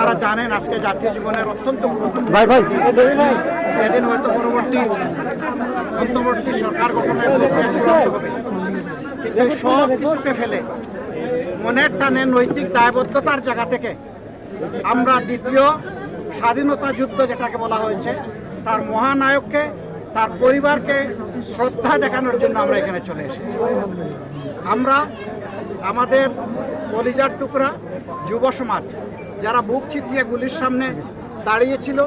আপনারা জানেন আজকে জাতীয় জীবনের অত্যন্ত গুরুত্বপূর্ণ এদিন হয়তো অন্তর্বর্তী সরকার গঠনের প্রক্রিয়া চূড়ান্ত হবে, কিন্তু সব কিছুকে ফেলে মনের টানে নৈতিক দায়বদ্ধতার জায়গা থেকে আমরা দ্বিতীয় স্বাধীনতা যুদ্ধ যেটাকে বলা হয়েছে তার মহানায়ককে, তার পরিবারকে শ্রদ্ধা দেখানোর জন্য আমরা এখানে চলে এসেছি। আমরা আমাদের কলিজার টুকরা যুব সমাজ যারা বুক চিতিয়ে গুলির সামনে দাঁড়িয়েছিল,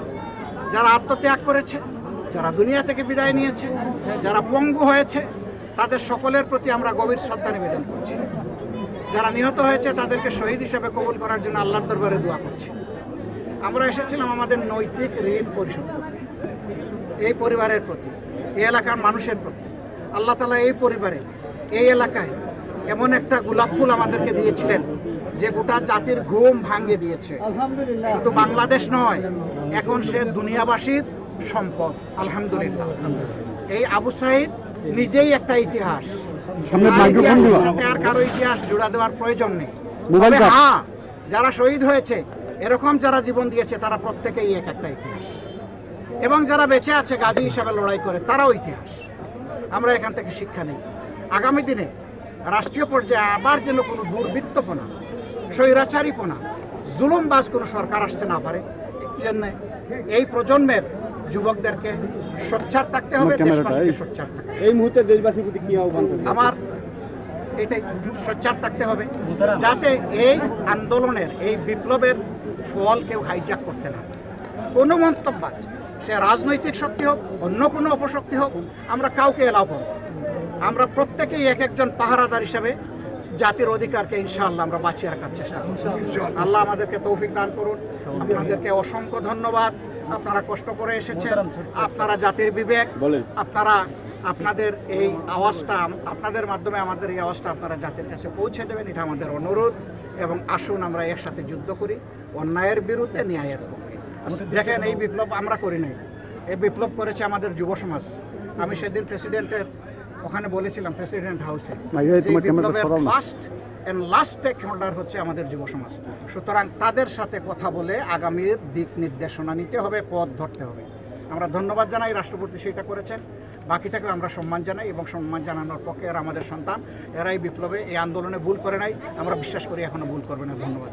যারা আত্মত্যাগ করেছে, যারা দুনিয়া থেকে বিদায় নিয়েছে, যারা পঙ্গু হয়েছে, তাদের সকলের প্রতি আমরা গভীর শ্রদ্ধা নিবেদন করছি। যারা নিহত হয়েছে তাদেরকে শহীদ হিসেবে কবুল করার জন্য আল্লাহর দরবারে দোয়া করছি। আমরা এসেছিলাম আমাদের নৈতিক ঋণ পরিশোধ করতে, এই পরিবারের প্রতি, এই এলাকার মানুষের প্রতি। আল্লাহ তাআলা এই পরিবারে, এই এলাকায় এমন একটা গোলাপ ফুল আমাদেরকে দিয়েছিলেন যে গোটা জাতির ঘুম ভাঙিয়ে দিয়েছে। শুধু বাংলাদেশ নয়, এখন সে দুনিয়াবাসীর সম্পদ। আলহামদুলিল্লাহ। এই আবু সাঈদ নিজেই একটা ইতিহাস, সাথে আর কারো ইতিহাস জোড়া দেওয়ার প্রয়োজন নেই। তবে হ্যাঁ, যারা শহীদ হয়েছে, এরকম যারা জীবন দিয়েছে, তারা প্রত্যেকেই এক একটা ইতিহাস, এবং যারা বেঁচে আছে গাজী হিসাবে লড়াই করে, তারাও ইতিহাস। আমরা এখান থেকে শিক্ষা নেই। আগামী দিনে রাষ্ট্রীয় পর্যায়ে আবার যেন কোনো দুর্বৃত্তপনা, স্বৈরাচারীপনা, জুলুমবাজ কোনো সরকার আসতে না পারে, এই প্রজন্মের যুবকদেরকে সোচ্চার থাকতে হবে, দেশবাসীকে সোচ্চার থাকতে হবে। এই মুহূর্তে দেশবাসীর প্রতি কি আহ্বান? আমার এটাই, সোচ্চার থাকতে হবে যাতে এই আন্দোলনের, এই বিপ্লবের ফল কেউ হাইজ্যাক করতে না পারে। কোনো মন্তব্য, সে রাজনৈতিক শক্তি হোক, অন্য কোনো অপশক্তি হোক, আমরা কাউকে এলাও করব। আমরা প্রত্যেকেই এক একজন পাহারাদার হিসেবে জাতির অধিকারকে ইনশাআল্লাহ আমরা বাঁচিয়ে রাখার চেষ্টা করব। আল্লাহ আমাদেরকে তৌফিক দান করুন। আপনাদেরকে অসংখ্য ধন্যবাদ। আপনারা কষ্ট করে এসেছেন, আপনারা জাতির বিবেক, আপনারা আপনাদের এই আওয়াজটা, আপনাদের মাধ্যমে আমাদের এই আওয়াজটা আপনারা জাতির কাছে পৌঁছে দেবেন, এটা আমাদের অনুরোধ। এবং আসুন আমরা একসাথে যুদ্ধ করি অন্যায়ের বিরুদ্ধে, ন্যায়ের পক্ষে। দেখেন, এই বিপ্লব আমরা করি নাই, এই বিপ্লব করেছে আমাদের যুব সমাজ। আমি সেদিন প্রেসিডেন্টের ওখানে বলেছিলাম, প্রেসিডেন্ট হাউসে, বিপ্লবের first and last stakeholder হচ্ছে আমাদের যুব সমাজ। সুতরাং তাদের সাথে কথা বলে আগামীর দিক নির্দেশনা নিতে হবে, পথ ধরতে হবে। আমরা ধন্যবাদ জানাই, রাষ্ট্রপতি সেটা করেছেন, বাকিটাকে আমরা সম্মান জানাই, এবং সম্মান জানানোর পক্ষে এরা আমাদের সন্তান, এরাই বিপ্লবে, এই আন্দোলনে ভুল করে নাই, আমরা বিশ্বাস করি এখনো ভুল করবে না। ধন্যবাদ।